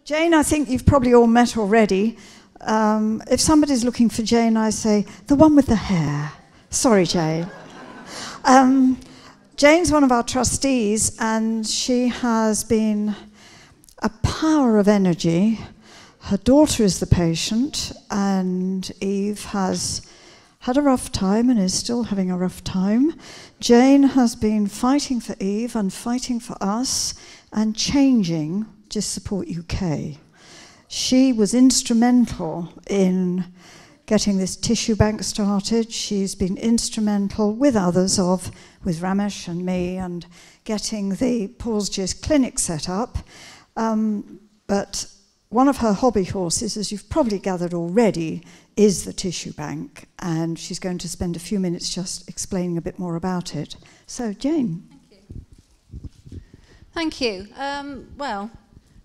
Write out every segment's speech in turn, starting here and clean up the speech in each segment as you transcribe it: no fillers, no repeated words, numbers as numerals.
Jane, I think you've probably all met already. If somebody's looking for Jane, I say, the one with the hair. Sorry, Jane. Jane's one of our trustees, and she has been a power of energy. Her daughter is the patient, and Eve has had a rough time and is still having a rough time. Jane has been fighting for Eve and fighting for us and changing Gist Support UK. She was instrumental in getting this tissue bank started. She's been instrumental with others with Ramesh and me, and getting the Paul's Gist clinic set up. But one of her hobby horses, as you've probably gathered already, is the tissue bank, and she's going to spend a few minutes just explaining a bit more about it. So, Jane. Thank you. Well,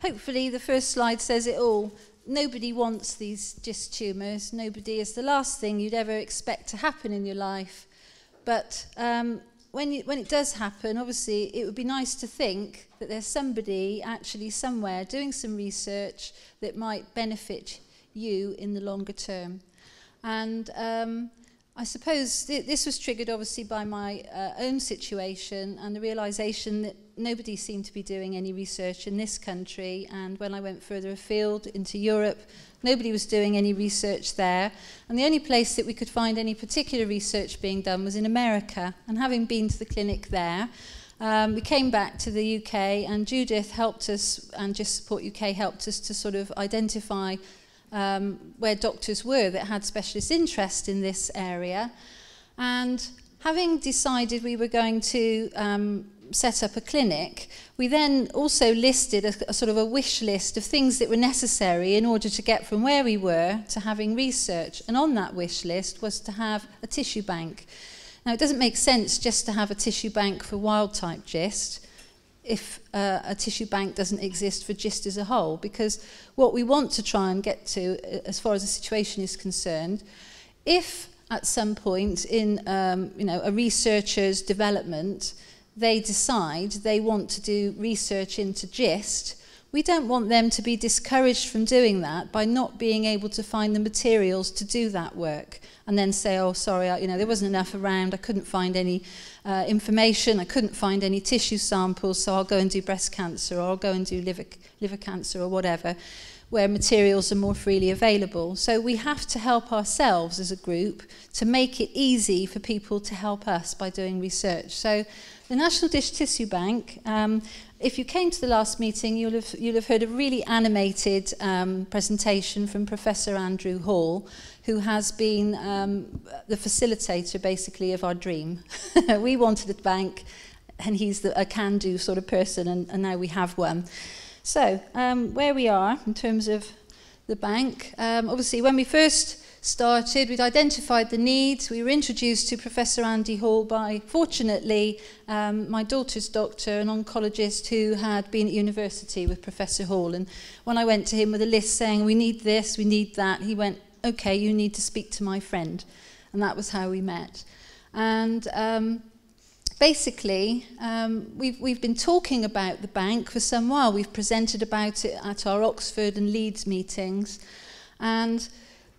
hopefully the first slide says it all. Nobody wants these gist tumours. Nobody is the last thing you'd ever expect to happen in your life. But when it does happen, obviously, it would be nice to think that there's somebody actually somewhere doing some research that might benefit you in the longer term. And I suppose this was triggered obviously by my own situation and the realisation that nobody seemed to be doing any research in this country, and when I went further afield into Europe, nobody was doing any research there, and the only place that we could find any particular research being done was in America. And having been to the clinic there, we came back to the UK, and Judith helped us, and Gist Support UK helped us to sort of identify where doctors were that had specialist interest in this area. And having decided we were going to set up a clinic, we then also listed a sort of a wish list of things that were necessary in order to get from where we were to having research. And on that wish list was to have a tissue bank. Now, it doesn't make sense just to have a tissue bank for wild-type gist if a tissue bank doesn't exist for gist as a whole, because what we want to try and get to, as far as the situation is concerned, if at some point in a researcher's development they decide they want to do research into gist, we don't want them to be discouraged from doing that by not being able to find the materials to do that work, and then say, oh, sorry, there wasn't enough around, I couldn't find any information, I couldn't find any tissue samples, so I'll go and do breast cancer, or I'll go and do liver cancer, or whatever, where materials are more freely available. So we have to help ourselves as a group to make it easy for people to help us by doing research. So the National Dish Tissue Bank, if you came to the last meeting, you'll have heard a really animated presentation from Professor Andrew Hall, who has been the facilitator, basically, of our dream. We wanted a bank, and he's a can-do sort of person, and now we have one. So, where we are in terms of the bank, obviously, when we first started, we'd identified the needs. We were introduced to Professor Andy Hall by, fortunately, my daughter's doctor, an oncologist who had been at university with Professor Hall. And when I went to him with a list saying, we need this, we need that, he went, okay, you need to speak to my friend. And that was how we met. And basically, we've been talking about the bank for some while. We've presented about it at our Oxford and Leeds meetings. And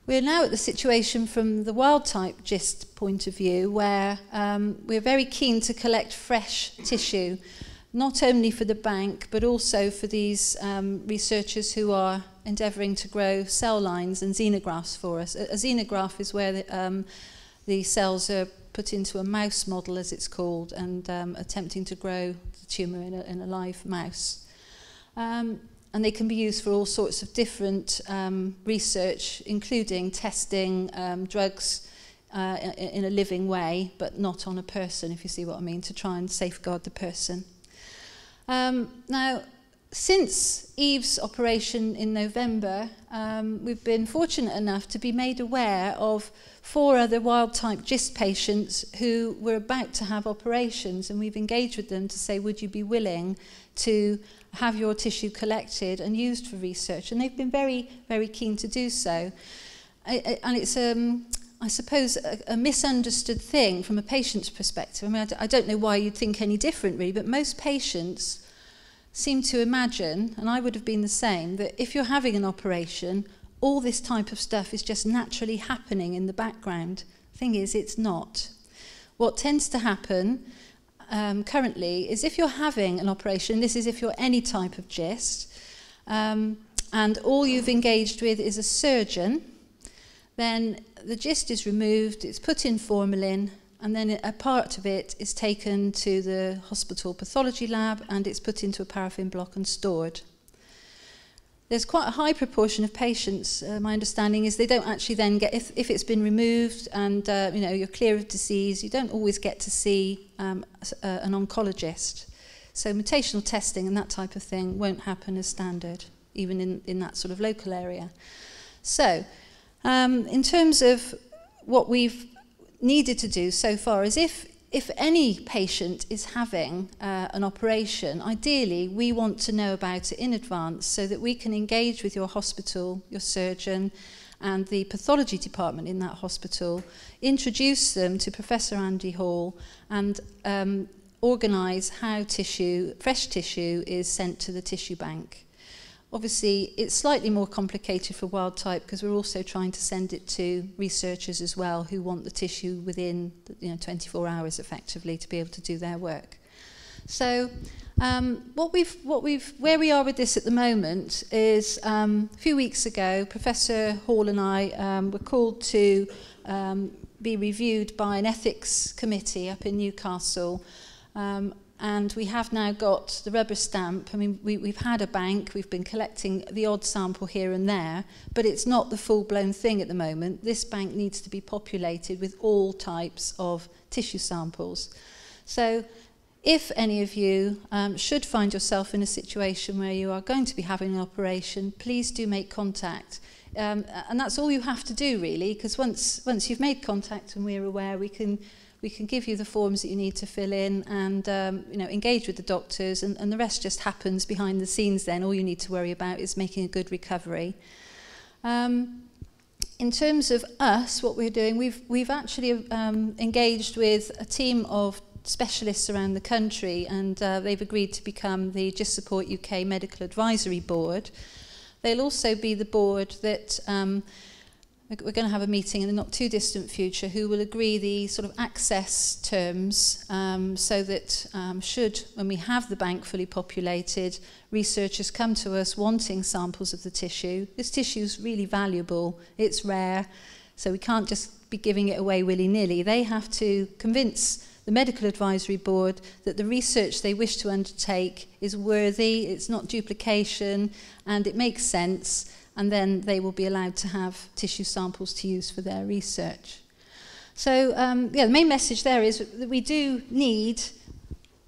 we're now at the situation from the wild-type gist point of view, where we're very keen to collect fresh tissue, not only for the bank, but also for these researchers who are endeavouring to grow cell lines and xenografts for us. A xenograph is where the cells are put into a mouse model, as it's called, and attempting to grow the tumour in a live mouse. And they can be used for all sorts of different research, including testing drugs in a living way, but not on a person, if you see what I mean, to try and safeguard the person. Now, since Eve's operation in November, we've been fortunate enough to be made aware of 4 other wild-type gist patients who were about to have operations, and we've engaged with them to say, would you be willing to have your tissue collected and used for research? And they've been very, very keen to do so. And it's, I suppose, a misunderstood thing from a patient's perspective. I mean, I don't know why you'd think any different, really, but most patients seem to imagine, and I would have been the same, that if you're having an operation, all this type of stuff is just naturally happening in the background. Thing is, it's not. What tends to happen currently is if you're having an operation, this is if you're any type of gist, and all you've engaged with is a surgeon, then the gist is removed, it's put in formalin, and then a part of it is taken to the hospital pathology lab and it's put into a paraffin block and stored. There's quite a high proportion of patients, my understanding is they don't actually then get, if it's been removed and you're clear of disease, you don't always get to see an oncologist. So mutational testing and that type of thing won't happen as standard, even in that sort of local area. So in terms of what we've needed to do so far is if any patient is having an operation, ideally we want to know about it in advance so that we can engage with your hospital, your surgeon and the pathology department in that hospital, introduce them to Professor Andy Hall and organise how fresh tissue is sent to the tissue bank. Obviously, it's slightly more complicated for wild type because we're also trying to send it to researchers as well who want the tissue within 24 hours effectively to be able to do their work. So where we are with this at the moment is a few weeks ago, Professor Hall and I were called to be reviewed by an ethics committee up in Newcastle. And we have now got the rubber stamp. I mean, we've had a bank, we've been collecting the odd sample here and there, but it's not the full-blown thing at the moment. This bank needs to be populated with all types of tissue samples. So if any of you should find yourself in a situation where you are going to be having an operation, please do make contact. And that's all you have to do, really, because once you've made contact and we're aware, we can give you the forms that you need to fill in and engage with the doctors, and the rest just happens behind the scenes then. All you need to worry about is making a good recovery. In terms of us, what we're doing, we've actually engaged with a team of specialists around the country, and they've agreed to become the Gist Support UK Medical Advisory Board. They'll also be the board that we're going to have a meeting in the not too distant future who will agree the sort of access terms so that when we have the bank fully populated, researchers come to us wanting samples of the tissue. This tissue is really valuable, it's rare, so we can't just be giving it away willy-nilly. They have to convince the Medical Advisory Board that the research they wish to undertake is worthy, it's not duplication, and it makes sense, and then they will be allowed to have tissue samples to use for their research. So, the main message there is that we do need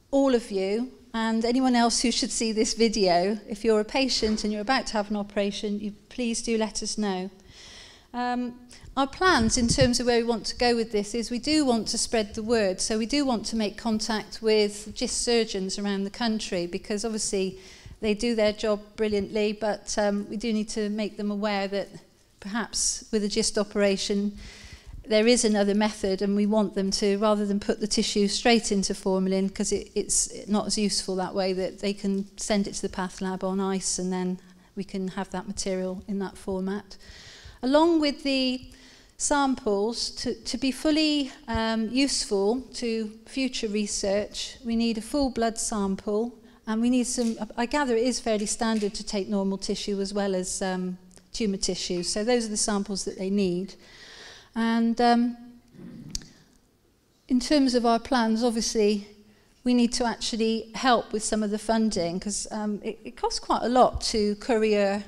all of you and anyone else who should see this video. If you're a patient and you're about to have an operation, please do let us know. Our plans in terms of where we want to go with this is we do want to spread the word. So we do want to make contact with GIST surgeons around the country because obviously they do their job brilliantly, but we do need to make them aware that perhaps with a GIST operation there is another method, and we want them to, rather than put the tissue straight into formalin, because it's not as useful that way, that they can send it to the path lab on ice and then we can have that material in that format. Along with the samples, to be fully useful to future research, we need a full blood sample, and we need some, I gather it is fairly standard to take normal tissue as well as tumour tissue, so those are the samples that they need. And in terms of our plans, obviously we need to actually help with some of the funding, because it costs quite a lot to courier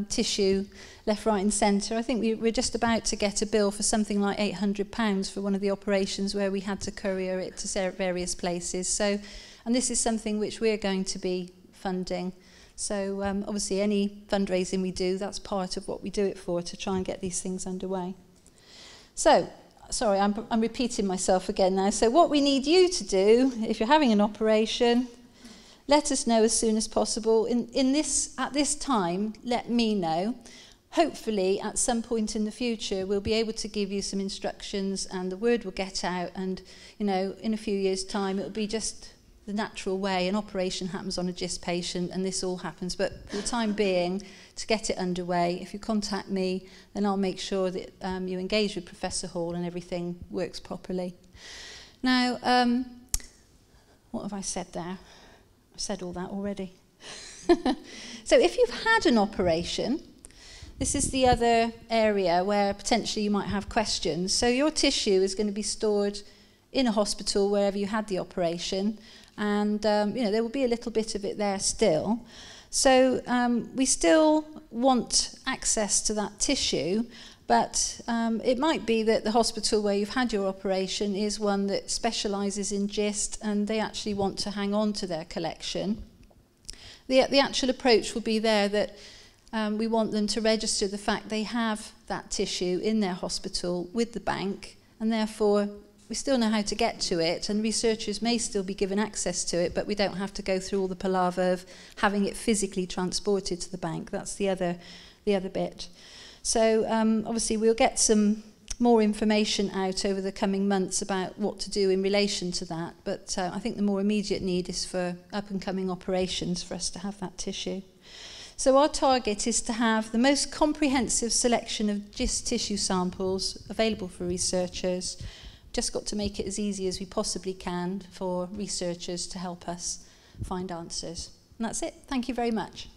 tissue left, right and centre. I think we're just about to get a bill for something like £800 for one of the operations where we had to courier it to various places. So, and this is something which we're going to be funding. So obviously any fundraising we do, that's part of what we do it for, to try and get these things underway. So, sorry, I'm repeating myself again now. So what we need you to do, if you're having an operation, let us know as soon as possible. At this time, let me know. Hopefully, at some point in the future, we'll be able to give you some instructions and the word will get out, and, you know, in a few years' time, it'll be just the natural way. An operation happens on a GIST patient and this all happens, but for the time being, to get it underway, if you contact me, then I'll make sure that you engage with Professor Hall and everything works properly. Now, what have I said there? I've said all that already. So if you've had an operation, this is the other area where potentially you might have questions. So your tissue is going to be stored in a hospital wherever you had the operation, and you know, there will be a little bit of it there still. So we still want access to that tissue, but it might be that the hospital where you've had your operation is one that specialises in GIST, and they actually want to hang on to their collection. The actual approach will be there that we want them to register the fact they have that tissue in their hospital with the bank, and therefore we still know how to get to it, and researchers may still be given access to it, but we don't have to go through all the palaver of having it physically transported to the bank. That's the other bit. So obviously we'll get some more information out over the coming months about what to do in relation to that, but I think the more immediate need is for up-and-coming operations for us to have that tissue. So our target is to have the most comprehensive selection of GIST tissue samples available for researchers. Just got to make it as easy as we possibly can for researchers to help us find answers. And that's it. Thank you very much.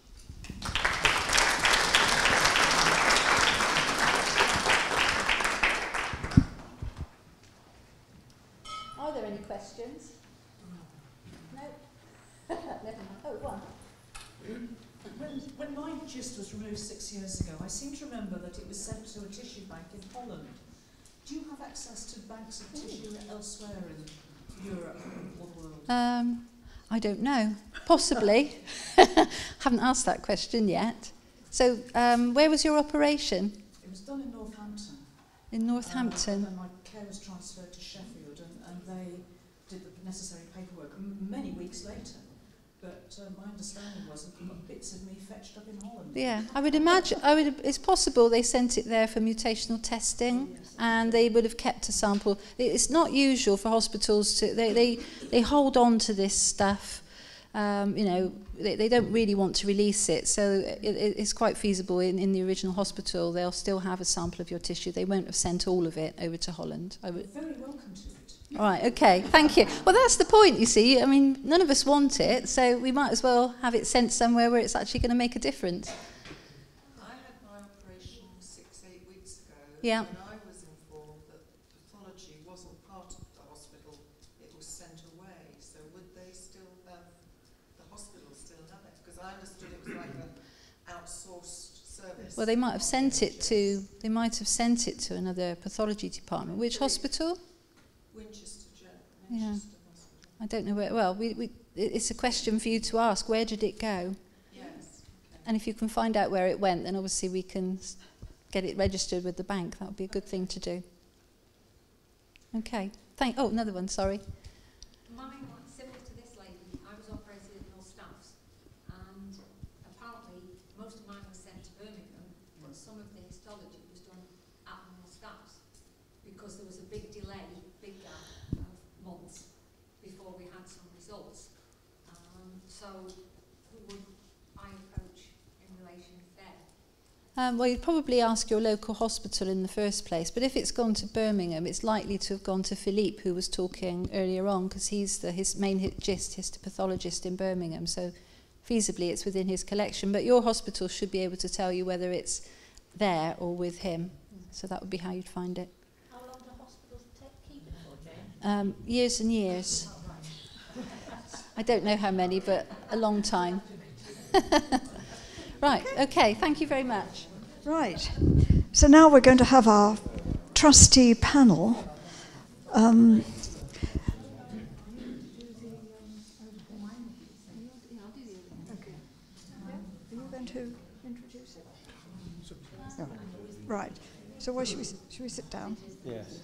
Are there any questions? No? Never mind. Oh, one. When my GIST was removed 6 years ago, I seem to remember that it was sent to a tissue bank in Holland. Do you have access to banks of tissue elsewhere in Europe or the world? I don't know. Possibly. Haven't asked that question yet. So, where was your operation? It was done in Northampton. In Northampton? And then my care was transferred to Sheffield, and they did the necessary paperwork many weeks later. But my understanding was that bits of me fetched up in Holland. Yeah, I would imagine, it's possible they sent it there for mutational testing, yes, and they would have kept a sample. It's not usual for hospitals to, they hold on to this stuff, you know, they don't really want to release it, so it's quite feasible in the original hospital they'll still have a sample of your tissue. They won't have sent all of it over to Holland. Very welcome to it. All right, okay, thank you. Well, that's the point, you see. I mean, none of us want it, so we might as well have it sent somewhere where it's actually going to make a difference. I had my operation 6-8 weeks ago, yeah, and I was informed that pathology wasn't part of the hospital, it was sent away. So would they still have, the hospital still have it? Because I understood it was like an outsourced service. Well, they might have sent it to another pathology department. Which hospital? Winchester General. Yeah, I don't know where. Well, it's a question for you to ask. Where did it go? Yes. Okay. And if you can find out where it went, then obviously we can get it registered with the bank. That would be a good thing to do. Okay. Oh, another one. Sorry. Mine was similar to this lady. I was operated at North Staffs, and apparently most of mine was sent to Birmingham, but some of the histology was done at North Staffs because there was a big delay. Big gap of months before we had some results. So who would I approach in relation there? Well, you'd probably ask your local hospital in the first place, but if it's gone to Birmingham, it's likely to have gone to Philippe, who was talking earlier on, because he's his main GIST histopathologist in Birmingham, so feasibly it's within his collection. But your hospital should be able to tell you whether it's there or with him, so that would be how you'd find it. Years and years. I don't know how many, but a long time. Right, okay, thank you very much. Right, so now we're going to have our trustee panel. Are you going to introduce it? No. Right, so where should we sit down? Yes.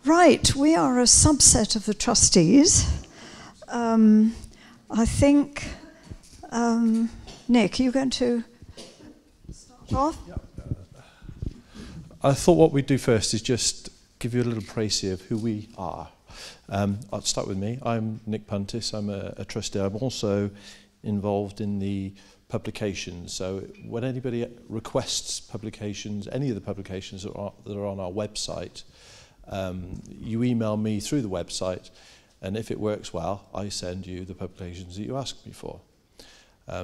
Right, we are a subset of the trustees. I think, Nick, are you going to start off? I thought what we'd do first is just give you a little précis of who we are. I'll start with me. I'm Nick Puntis. I'm a trustee. I'm also involved in the publications. So when anybody requests publications, any of the publications that are on our website, you email me through the website, and if it works well, I send you the publications that you ask me for.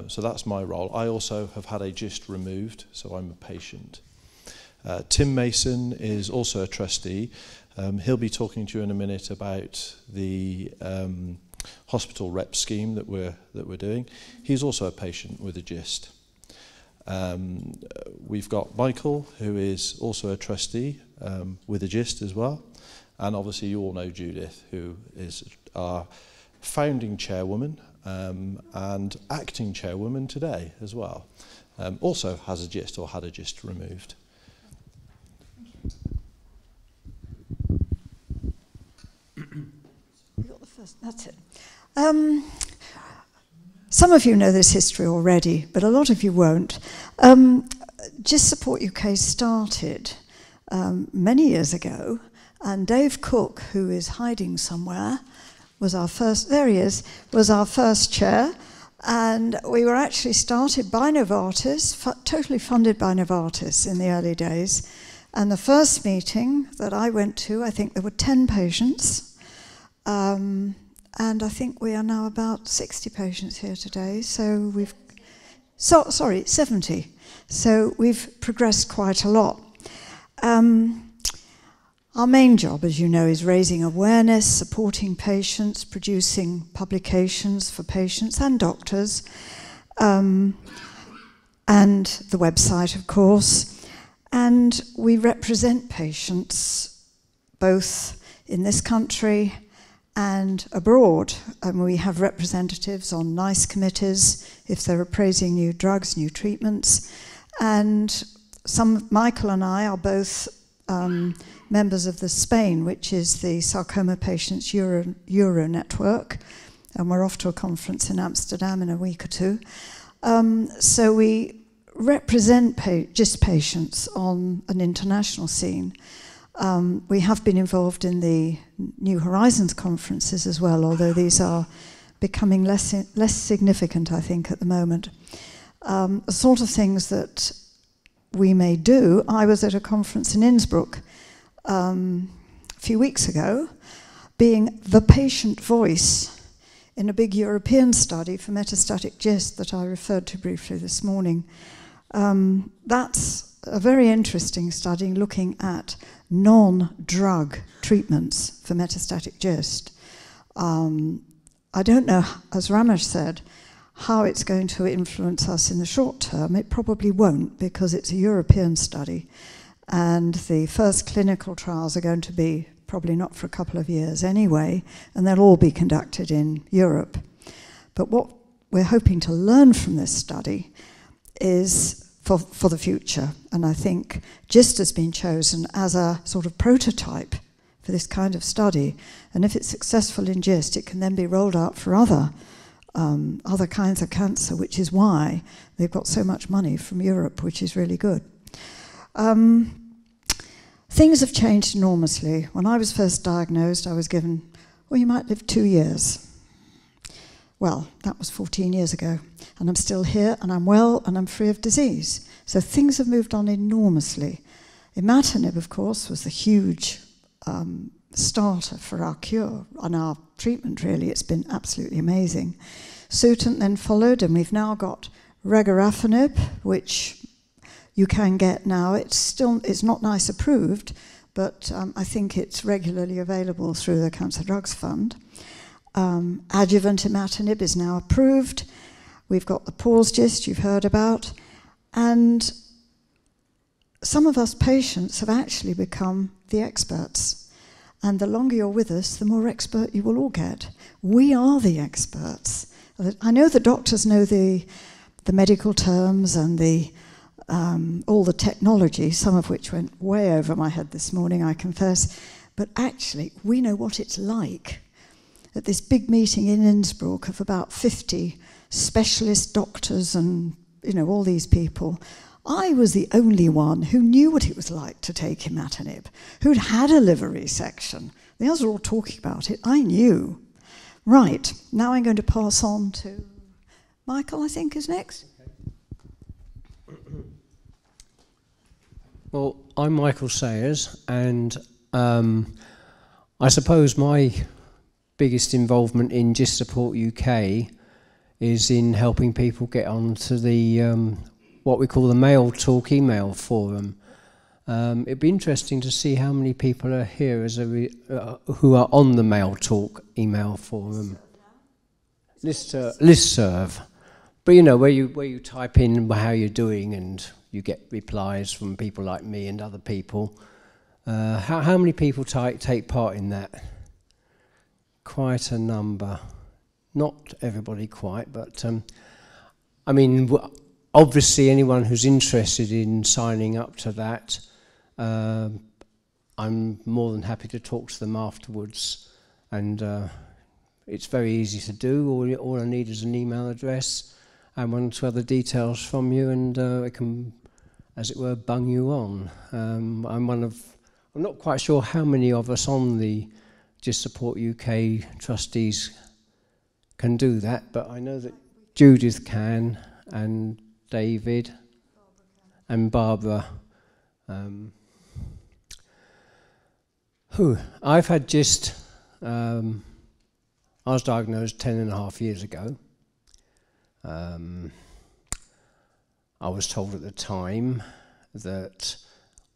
So that's my role. I also have had a gist removed, so I'm a patient. Tim Mason is also a trustee. He'll be talking to you in a minute about the hospital rep scheme that we're doing. He's also a patient with a gist. We've got Michael, who is also a trustee with a gist as well. And obviously you all know Judith, who is our founding chairwoman and acting chairwoman today as well. Also has a gist, or had a gist removed. You got the first, that's it. Some of you know this history already, but a lot of you won't. Gist Support UK started many years ago, and Dave Cook, who is hiding somewhere, was our first, there he is, was our first chair. And we were actually started by Novartis, totally funded by Novartis in the early days. And the first meeting that I went to, I think there were 10 patients. And I think we are now about 60 patients here today. So we've, sorry, 70. So we've progressed quite a lot. Our main job, as you know, is raising awareness, supporting patients, producing publications for patients and doctors, and the website, of course. And we represent patients both in this country and abroad. And we have representatives on NICE committees if they're appraising new drugs, new treatments. And Michael and I are both members of the SPAIN, which is the Sarcoma Patients Euro Network, and we're off to a conference in Amsterdam in a week or two. So we represent GIST patients on an international scene. We have been involved in the New Horizons conferences as well, although these are becoming less significant, I think, at the moment. The sort of things that we may do. I was at a conference in Innsbruck a few weeks ago, being the patient voice in a big European study for metastatic GIST that I referred to briefly this morning. That's a very interesting study looking at non-drug treatments for metastatic GIST. I don't know, as Ramesh said, how it's going to influence us in the short term. It probably won't, because it's a European study, and the first clinical trials are going to be probably not for a couple of years anyway, and they'll all be conducted in Europe. But what we're hoping to learn from this study is for the future, and I think GIST has been chosen as a sort of prototype for this kind of study, and if it's successful in GIST, it can then be rolled out for other kinds of cancer, which is why they've got so much money from Europe, which is really good. Things have changed enormously. When I was first diagnosed, I was given, well, you might live 2 years. Well, that was 14 years ago, and I'm still here, and I'm well, and I'm free of disease. So things have moved on enormously. Imatinib, of course, was the huge starter for our cure and our treatment, really. It's been absolutely amazing. Sutent then followed, and we've now got regorafenib, which you can get now. It's not NICE approved, but I think it's regularly available through the Cancer Drugs Fund. Adjuvant imatinib is now approved. We've got the pause GIST you've heard about, and some of us patients have actually become the experts. And the longer you're with us, the more expert you will all get. We are the experts. I know the doctors know the medical terms and all the technology, some of which went way over my head this morning, I confess. But actually, we know what it's like. At this big meeting in Innsbruck of about 50 specialist doctors and, all these people, I was the only one who knew what it was like to take imatinib, who'd had a liver resection. The others were all talking about it. I knew. Right, now I'm going to pass on to Michael, I think, is next. Well, I'm Michael Sayers, and I suppose my biggest involvement in Gist Support UK is in helping people get onto the what we call the Mail Talk email forum. It'd be interesting to see how many people are here as who are on the Mail Talk email forum. Listserv. But where you type in how you're doing and you get replies from people like me and other people. How many people take part in that? Quite a number. Not everybody quite, but obviously anyone who's interested in signing up to that, I'm more than happy to talk to them afterwards, and it's very easy to do. All I need is an email address and one or two other details from you, and I can, as it were, bung you on. I'm not quite sure how many of us on the Gist Support UK Trustees can do that, but I know that Judith can, and David, and Barbara. I've had Gist. I was diagnosed 10.5 years ago. I was told at the time that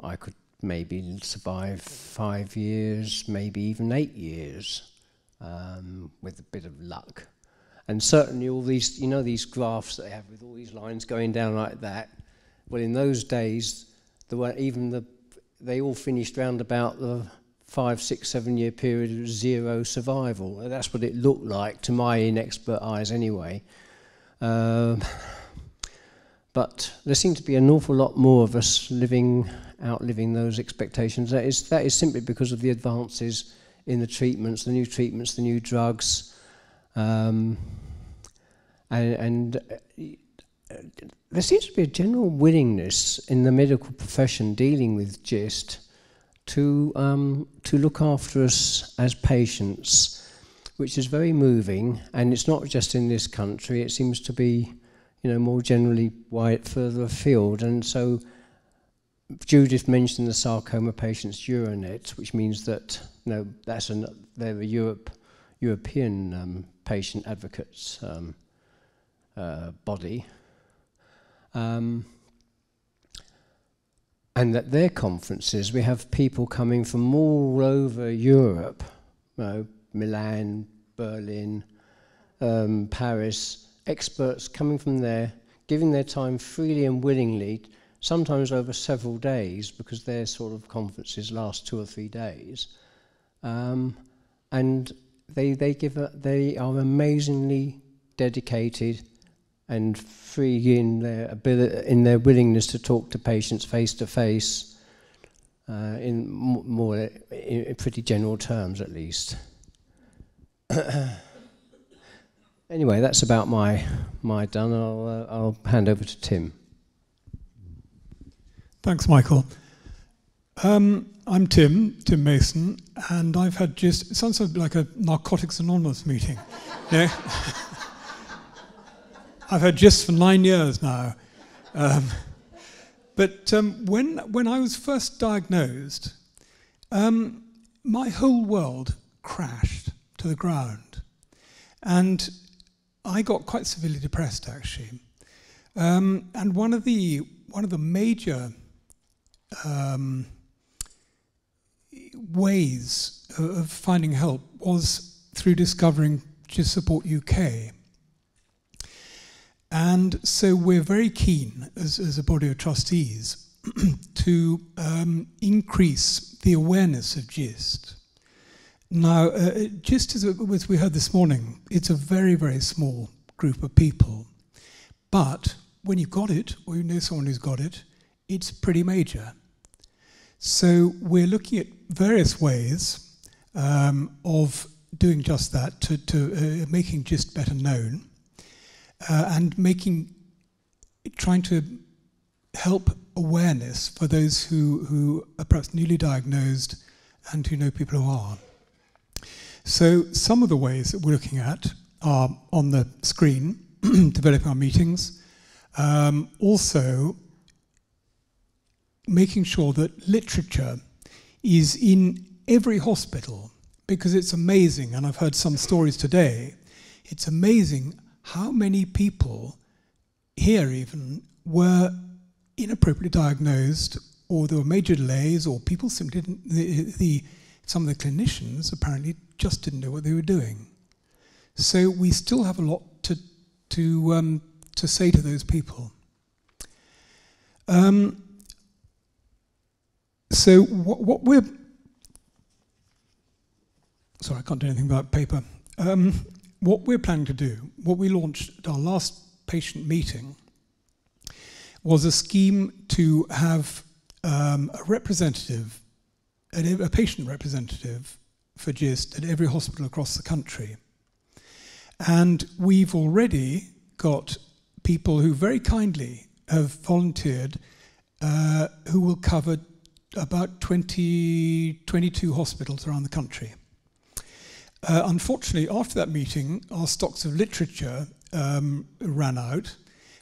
I could maybe survive 5 years, maybe even 8 years, with a bit of luck. And certainly all these, these graphs that they have with all these lines going down like that, well, in those days, there were they all finished round about the 5, 6, 7 year period of 0 survival. That's what it looked like to my inexpert eyes anyway. But there seem to be an awful lot more of us outliving those expectations. That is simply because of the advances in the treatments, the new drugs, and there seems to be a general willingness in the medical profession dealing with GIST to look after us as patients, which is very moving. And it's not just in this country; it seems to be, more generally further afield. And so, Judith mentioned the sarcoma patients Euronet, which means that they're a European patient advocates body, and at their conferences we have people coming from all over Europe, Milan, Berlin, Paris, experts coming from there, giving their time freely and willingly, sometimes over several days, because their sort of conferences last 2 or 3 days, and they are amazingly dedicated and free in their willingness to talk to patients face to face, in pretty general terms at least. Anyway, that's about my done. I'll hand over to Tim. Thanks, Michael. I'm Tim Mason, and I've had GIST. It sounds like a Narcotics Anonymous meeting. Yeah. I've had GIST for 9 years now. But when I was first diagnosed, my whole world crashed to the ground. And I got quite severely depressed, actually. And one of the major ways of finding help was through discovering Gist Support UK. And so we're very keen, as a body of trustees, to increase the awareness of GIST. Now, GIST is, as we heard this morning, it's a very, very small group of people. But when you've got it, or you know someone who's got it, it's pretty major. So we're looking at various ways of doing just that, to making GIST better known, and trying to help awareness for those who are perhaps newly diagnosed and who know people who are. So some of the ways that we're looking at are on the screen, developing our meetings, also making sure that literature is in every hospital, because it's amazing, and I've heard some stories today, it's amazing how many people here even were inappropriately diagnosed, or there were major delays, or people simply didn't, some of the clinicians apparently just didn't know what they were doing. So we still have a lot to say to those people. So what we're... Sorry, I can't do anything about paper. What we're planning to do, what we launched at our last patient meeting, was a scheme to have a representative, a patient representative for GIST at every hospital across the country. And we've already got people who very kindly have volunteered, who will cover about 22 hospitals around the country. Unfortunately, after that meeting, our stocks of literature ran out,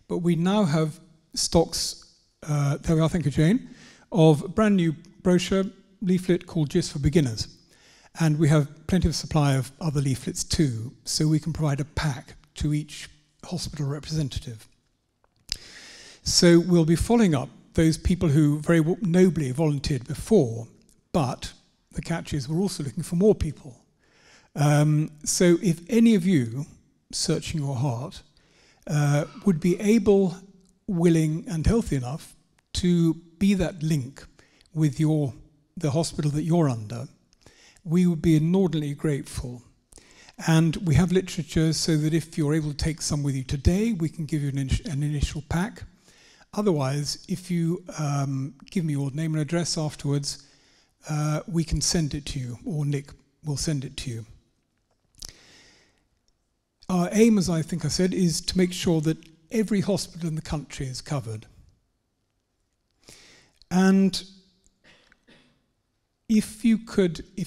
but we now have stocks, there we are, thank you, Jane, of a brand new brochure leaflet called GIST for Beginners. And we have plenty of supply of other leaflets too, so we can provide a pack to each hospital representative. So we'll be following up those people who very nobly volunteered before, but the catch is we're also looking for more people. So if any of you, searching your heart, would be able, willing and healthy enough to be that link with the hospital that you're under, we would be inordinately grateful. And we have literature so that if you're able to take some with you today, we can give you an initial pack. Otherwise, if you give me your name and address afterwards, we can send it to you, or Nick will send it to you. Our aim, as I think I said, is to make sure that every hospital in the country is covered. And if you're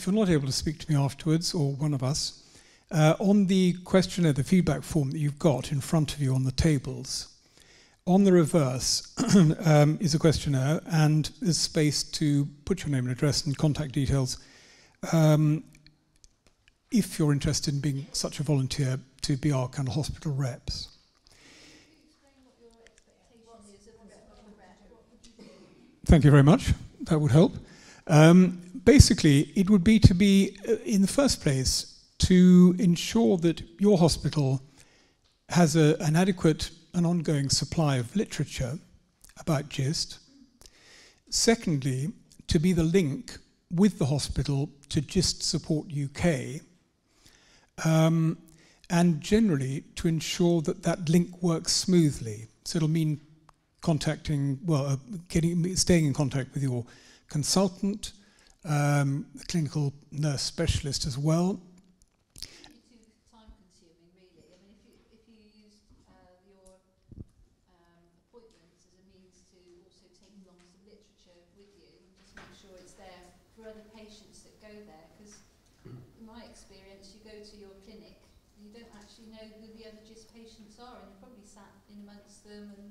not able to speak to me afterwards, or one of us, on the questionnaire, the feedback form that you've got in front of you on the tables, on the reverse is a questionnaire, and there's space to put your name and address and contact details if you're interested in being such a volunteer to be our kind of hospital reps. Thank you very much. That would help. Basically, it would be to be, in the first place, to ensure that your hospital has an adequate and ongoing supply of literature about GIST. Secondly, to be the link with the hospital to Gist Support UK, and generally to ensure that that link works smoothly. So it'll mean contacting, well, staying in contact with your consultant, the clinical nurse specialist as well. It's time-consuming, really. I mean, if you use your appointments as a means to also take along some literature with you, and just make sure it's there for other patients that go there, because in my experience, you go to your clinic, and you don't actually know who the other GIST patients are, and you're probably sat in amongst them, and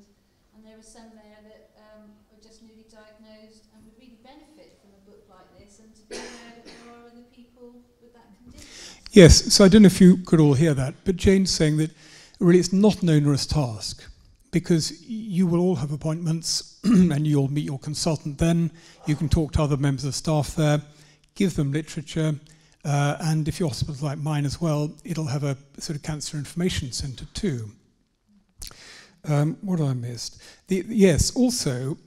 there are some there that are just newly diagnosed and would really benefit from a book like this, and to be aware that there are other people with that condition. Yes, so I don't know if you could all hear that, but Jane's saying that really it's not an onerous task, because you will all have appointments and you'll meet your consultant then, you can talk to other members of staff there, give them literature, and if your hospital's like mine as well, it'll have a sort of cancer information centre too. What have I missed? Yes, also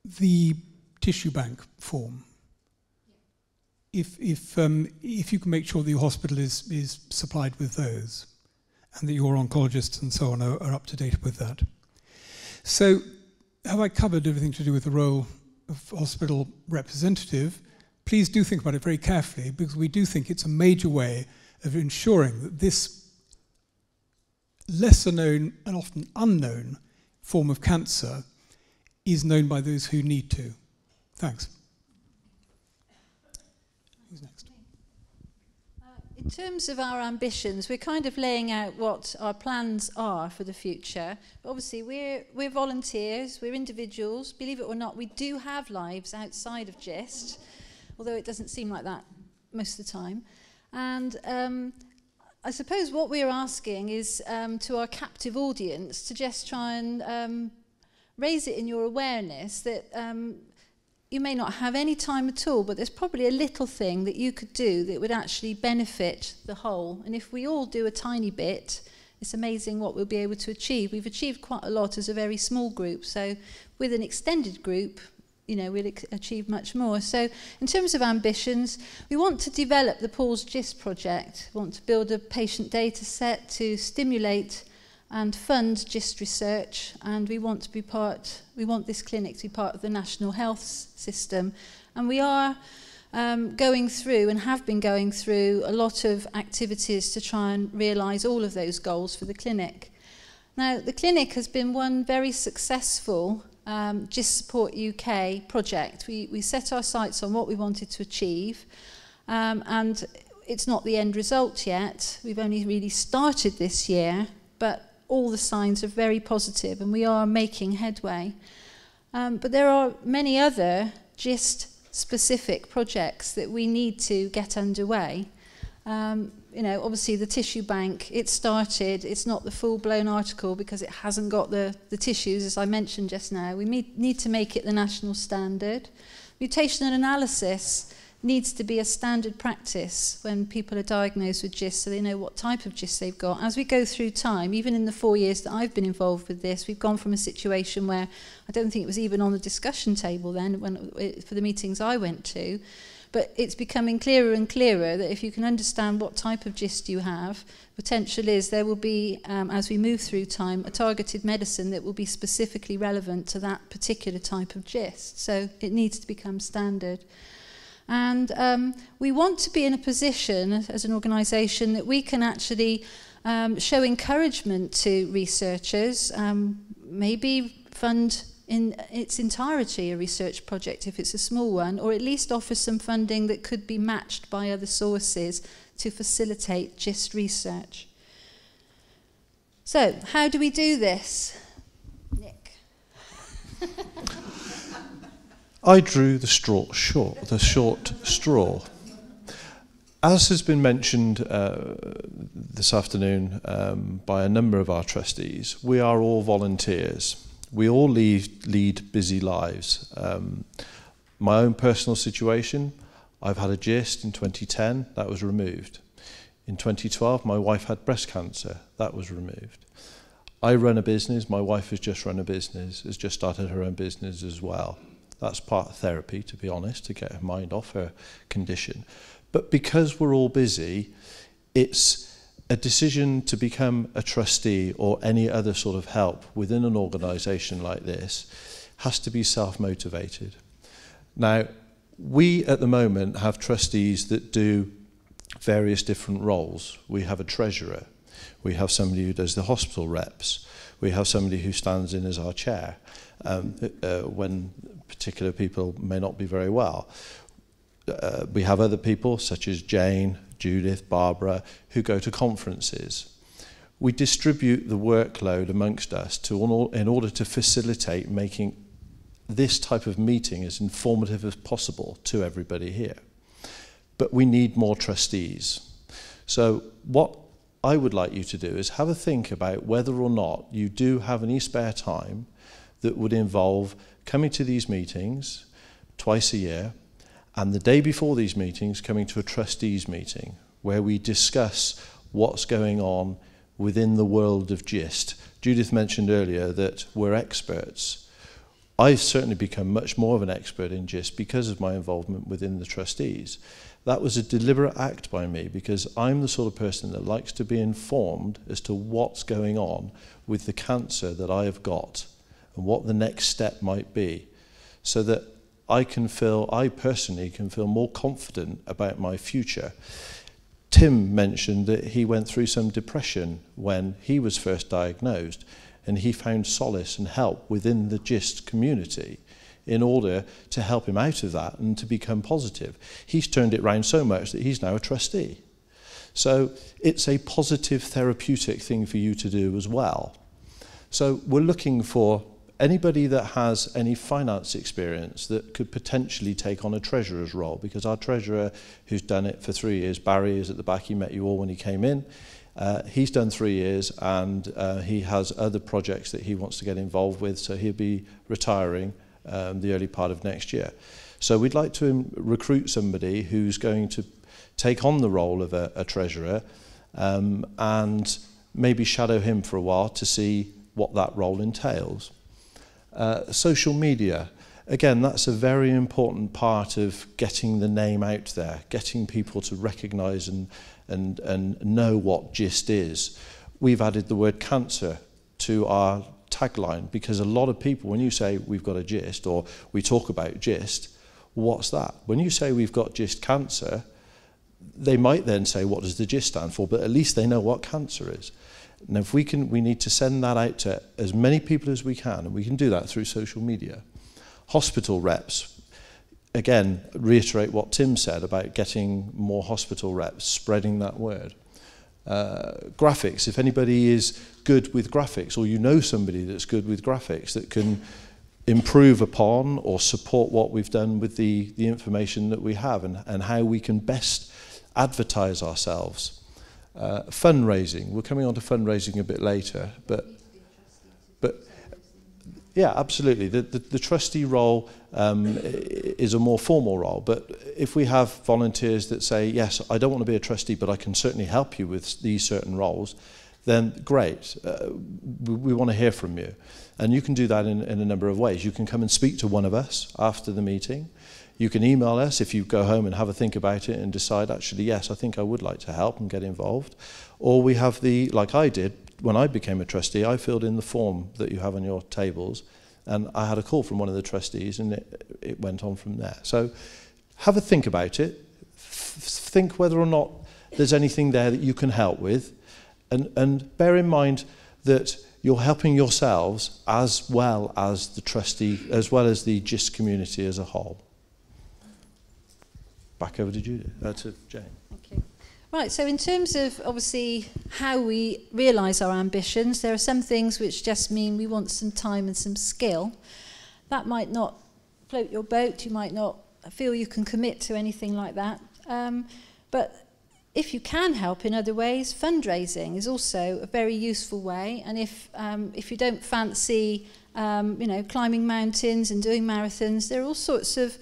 the tissue bank form. If you can make sure that your hospital is supplied with those, and that your oncologists and so on are up to date with that. So have I covered everything to do with the role of hospital representative? Please do think about it very carefully, because we do think it's a major way of ensuring that this lesser known and often unknown form of cancer is known by those who need to. Thanks. Who's next? In terms of our ambitions, we're kind of laying out what our plans are for the future. But obviously, we're volunteers, we're individuals. Believe it or not, we do have lives outside of Gist, although it doesn't seem like that most of the time. And I suppose what we're asking is to our captive audience to just try and raise it in your awareness that you may not have any time at all, but there's probably a little thing that you could do that would actually benefit the whole. And if we all do a tiny bit, it's amazing what we'll be able to achieve. We've achieved quite a lot as a very small group, so with an extended group, you know, we'll achieve much more. So in terms of ambitions, we want to develop the Paul's Gist project. We want to build a patient data set to stimulate and fund Gist research, and we want this clinic to be part of the national health system. And we are going through and have been going through a lot of activities to try and realise all of those goals for the clinic. Now, the clinic has been one very successful Gist Support UK project. We set our sights on what we wanted to achieve, and it's not the end result yet. We've only really started this year, but all the signs are very positive and we are making headway. But there are many other Gist-specific projects that we need to get underway. You know, obviously the tissue bank, it started, it's not the full-blown article because it hasn't got the tissues, as I mentioned just now. We need to make it the national standard. Mutational analysis needs to be a standard practice when people are diagnosed with GIST, so they know what type of GIST they've got. As we go through time, even in the 4 years that I've been involved with this, we've gone from a situation where I don't think it was even on the discussion table then for the meetings I went to, but it's becoming clearer and clearer that if you can understand what type of GIST you have, potential is there will be, as we move through time, a targeted medicine that will be specifically relevant to that particular type of GIST. So it needs to become standard. And we want to be in a position as an organisation that we can actually show encouragement to researchers, maybe fund in its entirety a research project if it's a small one, or at least offer some funding that could be matched by other sources to facilitate GIST research. So, how do we do this? Nick. I drew the short straw. As has been mentioned this afternoon by a number of our trustees, we are all volunteers. We all lead busy lives. My own personal situation, I've had a GIST in 2010, that was removed. In 2012, my wife had breast cancer, that was removed. I run a business, my wife has just run a business, has just started her own business as well. That's part of therapy, to be honest, to get her mind off her condition. But because we're all busy, it's a decision to become a trustee or any other sort of help within an organisation like this has to be self-motivated. Now, we at the moment have trustees that do various different roles. We have a treasurer. We have somebody who does the hospital reps. We have somebody who stands in as our chair when particular people may not be very well. We have other people such as Jane, Judith, Barbara, who go to conferences. We distribute the workload amongst us in order to facilitate making this type of meeting as informative as possible to everybody here. But we need more trustees. So what I would like you to do is have a think about whether or not you do have any spare time that would involve coming to these meetings twice a year, and the day before these meetings coming to a trustees meeting where we discuss what's going on within the world of GIST. Judith mentioned earlier that we're experts. I've certainly become much more of an expert in GIST because of my involvement within the trustees. That was a deliberate act by me because I'm the sort of person that likes to be informed as to what's going on with the cancer that I have got and what the next step might be, so that I personally can feel more confident about my future. Tim mentioned that he went through some depression when he was first diagnosed, and he found solace and help within the Gist community in order to help him out of that and to become positive. He's turned it round so much that he's now a trustee. So it's a positive therapeutic thing for you to do as well. So we're looking for anybody that has any finance experience that could potentially take on a treasurer's role, because our treasurer, who's done it for 3 years, Barry is at the back, he met you all when he came in. He's done 3 years, and he has other projects that he wants to get involved with, so he'll be retiring the early part of next year. So we'd like to recruit somebody who's going to take on the role of a treasurer and maybe shadow him for a while to see what that role entails. Social media, again, that's a very important part of getting the name out there, getting people to recognise and know what Gist is. We've added the word cancer to our tagline, because a lot of people, when you say we've got a Gist or we talk about Gist, what's that? When you say we've got Gist cancer, they might then say, what does the Gist stand for? But at least they know what cancer is. And if we need to send that out to as many people as we can, and we can do that through social media. Hospital reps, again, reiterate what Tim said about getting more hospital reps, spreading that word. Graphics, if anybody is good with graphics, or you know somebody that's good with graphics that can improve upon or support what we've done with the information that we have, and how we can best advertise ourselves. Fundraising, we're coming on to fundraising a bit later, but yeah, absolutely. The trustee role is a more formal role, but if we have volunteers that say, yes, I don't want to be a trustee, but I can certainly help you with these certain roles, then great. We want to hear from you. And you can do that in a number of ways. You can come and speak to one of us after the meeting. You can email us if you go home and have a think about it and decide, actually, yes, I think I would like to help and get involved. Or we have like I did, when I became a trustee, I filled in the form that you have on your tables, and I had a call from one of the trustees, and it went on from there. So have a think about it. Think whether or not there's anything there that you can help with, and bear in mind that you're helping yourselves as well as the trustee, as well as the Gist community as a whole. Back over to Judith, to Jane. Okay. Right, so in terms of obviously how we realise our ambitions, there are some things which just mean we want some time and some skill. That might not float your boat, you might not feel you can commit to anything like that. But if you can help in other ways, fundraising is also a very useful way. And if you don't fancy, climbing mountains and doing marathons, there are all sorts of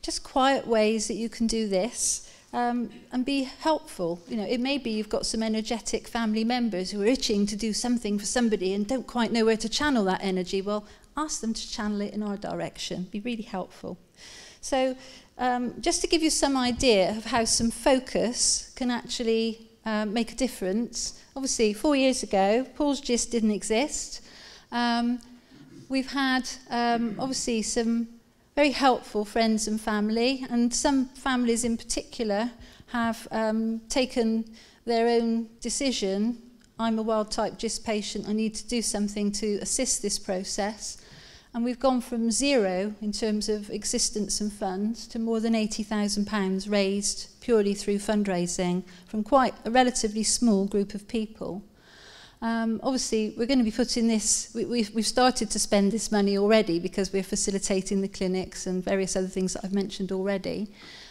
just quiet ways that you can do this. And be helpful. It may be you've got some energetic family members who are itching to do something for somebody and don't quite know where to channel that energy. Well, ask them to channel it in our direction. Be really helpful. So just to give you some idea of how some focus can actually make a difference. Obviously, 4 years ago, Paul's Gist didn't exist. We've had, obviously, some very helpful friends and family, and some families in particular have taken their own decision. I'm a wild-type Gist patient, I need to do something to assist this process. And we've gone from zero in terms of existence and funds to more than £80,000 raised purely through fundraising from quite a relatively small group of people. Obviously, we're going to be putting this, we've started to spend this money already because we're facilitating the clinics and various other things that I've mentioned already.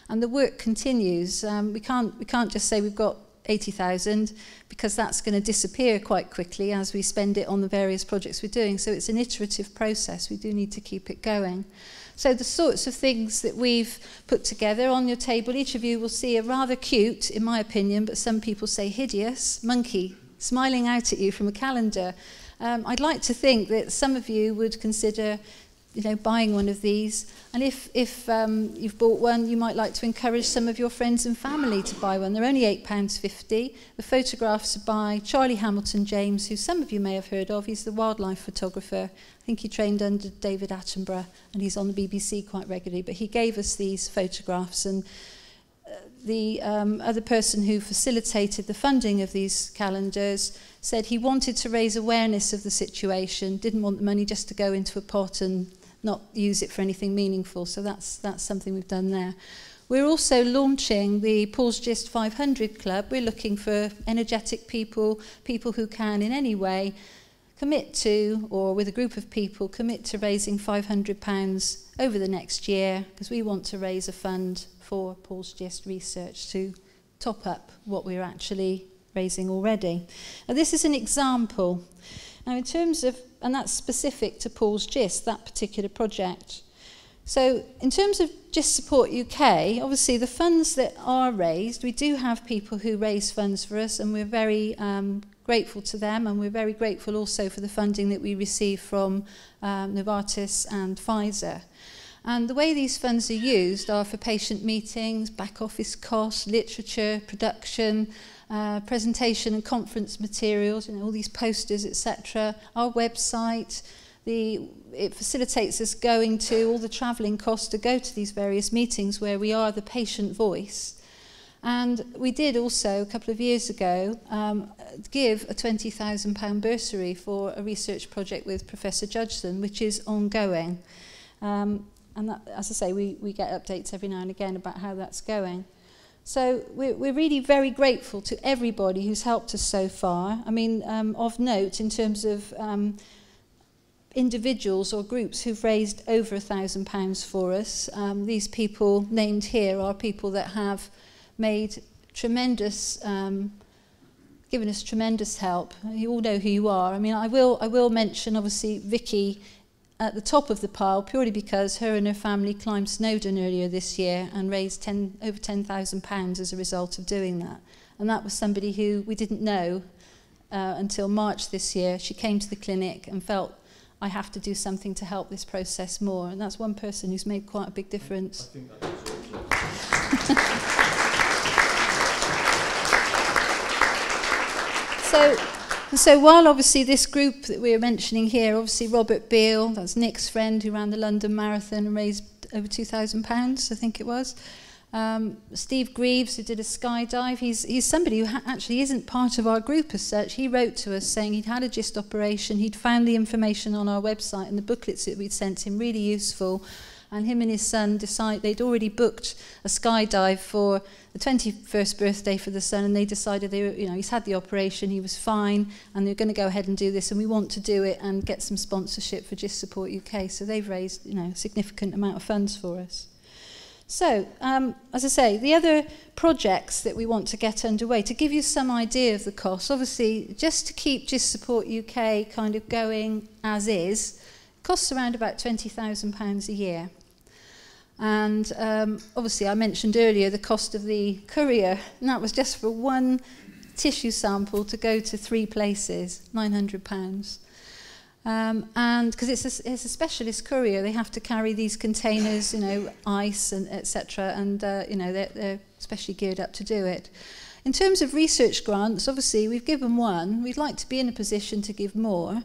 And the work continues. We can't just say we've got 80,000 because that's going to disappear quite quickly as we spend it on the various projects we're doing. So it's an iterative process. We do need to keep it going. So the sorts of things that we've put together on your table, each of you will see a rather cute, in my opinion, but some people say hideous, monkey smiling out at you from a calendar. I'd like to think that some of you would consider buying one of these. And if you've bought one, you might like to encourage some of your friends and family to buy one. They're only £8.50. The photographs are by Charlie Hamilton James, who some of you may have heard of. He's the wildlife photographer. I think he trained under David Attenborough, and he's on the BBC quite regularly. But he gave us these photographs, and the other person who facilitated the funding of these calendars said he wanted to raise awareness of the situation, didn't want the money just to go into a pot and not use it for anything meaningful. So that's something we've done there. We're also launching the Paul's Gist 500 Club. We're looking for energetic people, people who can in any way commit to, or with a group of people, commit to raising £500 over the next year, because we want to raise a fund for Paul's Gist research to top up what we're actually raising already. Now, this is an example. Now, in terms of, and that's specific to Paul's Gist, that particular project. So, in terms of Gist Support UK, obviously the funds that are raised, we do have people who raise funds for us, and we're very grateful to them, and we're very grateful also for the funding that we receive from Novartis and Pfizer. And the way these funds are used are for patient meetings, back office costs, literature, production, presentation and conference materials, all these posters, etc. Our website, it facilitates us going to all the travelling costs to go to these various meetings where we are the patient voice. And we did also, a couple of years ago, give a £20,000 bursary for a research project with Professor Judson, which is ongoing. And that, as I say, we get updates every now and again about how that's going. So we're really very grateful to everybody who's helped us so far. I mean, of note, in terms of individuals or groups who've raised over £1,000 for us, these people named here are people that have made tremendous, given us tremendous help. You all know who you are. I mean, I will mention, obviously, Vicky at the top of the pile, purely because her and her family climbed Snowdon earlier this year and raised over £10,000 as a result of doing that. And that was somebody who we didn't know until March this year. She came to the clinic and felt, I have to do something to help this process more. And that's one person who's made quite a big difference. I think that's So while obviously this group that we're mentioning here, obviously Robert Beale, that's Nick's friend who ran the London Marathon and raised over £2,000, I think it was. Steve Greaves, who did a skydive, he's somebody who actually isn't part of our group as such. He wrote to us saying he'd had a GIST operation, he'd found the information on our website and the booklets that we'd sent him really useful. And him and his son decided they'd already booked a skydive for the 21st birthday for the son, and they decided he's had the operation, he was fine, and they're going to go ahead and do this, and we want to do it and get some sponsorship for Gist Support UK. So they've raised a significant amount of funds for us. So, as I say, the other projects that we want to get underway, to give you some idea of the cost, obviously, just to keep Gist Support UK kind of going as is, costs around about £20,000 a year. And obviously I mentioned earlier the cost of the courier, and that was just for one tissue sample to go to 3 places, £900. And because it's a specialist courier, they have to carry these containers, ice and etc. And they're especially geared up to do it. In terms of research grants, obviously we've given one. We'd like to be in a position to give more.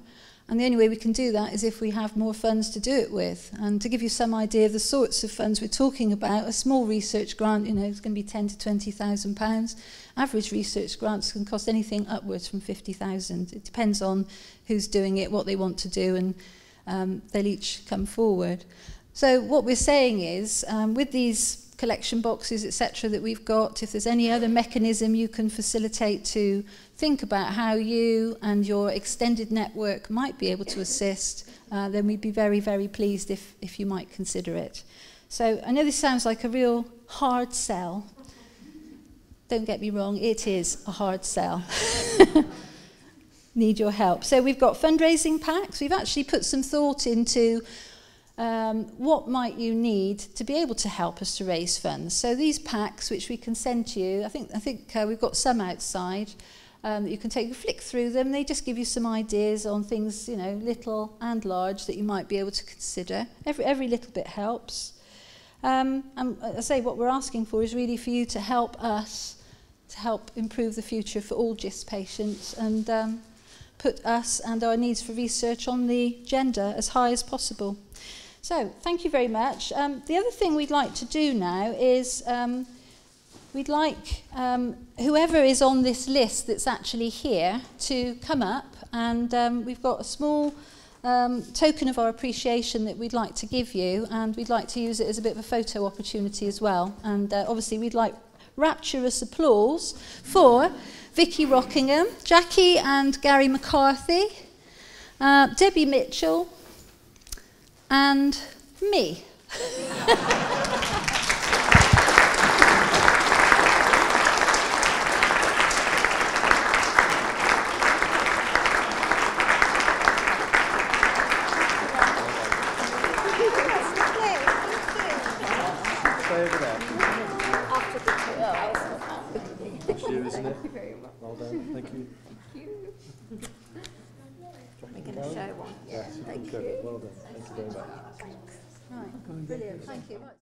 And the only way we can do that is if we have more funds to do it with. And to give you some idea of the sorts of funds we're talking about, a small research grant, is going to be £10,000 to £20,000. Average research grants can cost anything upwards from £50,000. It depends on who's doing it, what they want to do, and they'll each come forward. So what we're saying is, with these collection boxes, etc., that we've got, if there's any other mechanism you can facilitate to think about how you and your extended network might be able to assist, then we'd be very, very pleased if you might consider it. So I know this sounds like a real hard sell. Don't get me wrong, it is a hard sell. Need your help. So we've got fundraising packs. We've actually put some thought into what might you need to be able to help us to raise funds. So these packs, which we can send to you, I think we've got some outside. that you can take a flick through them. They just give you some ideas on things, you know, little and large, that you might be able to consider. Every little bit helps. And I say what we're asking for is really for you to help us, to help improve the future for all GIST patients, and put us and our needs for research on the agenda as high as possible. So, thank you very much. The other thing we'd like to do now is we'd like whoever is on this list that's actually here to come up, and we've got a small token of our appreciation that we'd like to give you, and we'd like to use it as a bit of a photo opportunity as well. And obviously we'd like rapturous applause for Vicky Rockingham, Jackie and Gary McCarthy, Debbie Mitchell, and me. Thank you very much. Well done. Thank you. We're going to show one. Yes, Thank good. you. Well done. Thank you very much. Right, brilliant. Thank you. Right.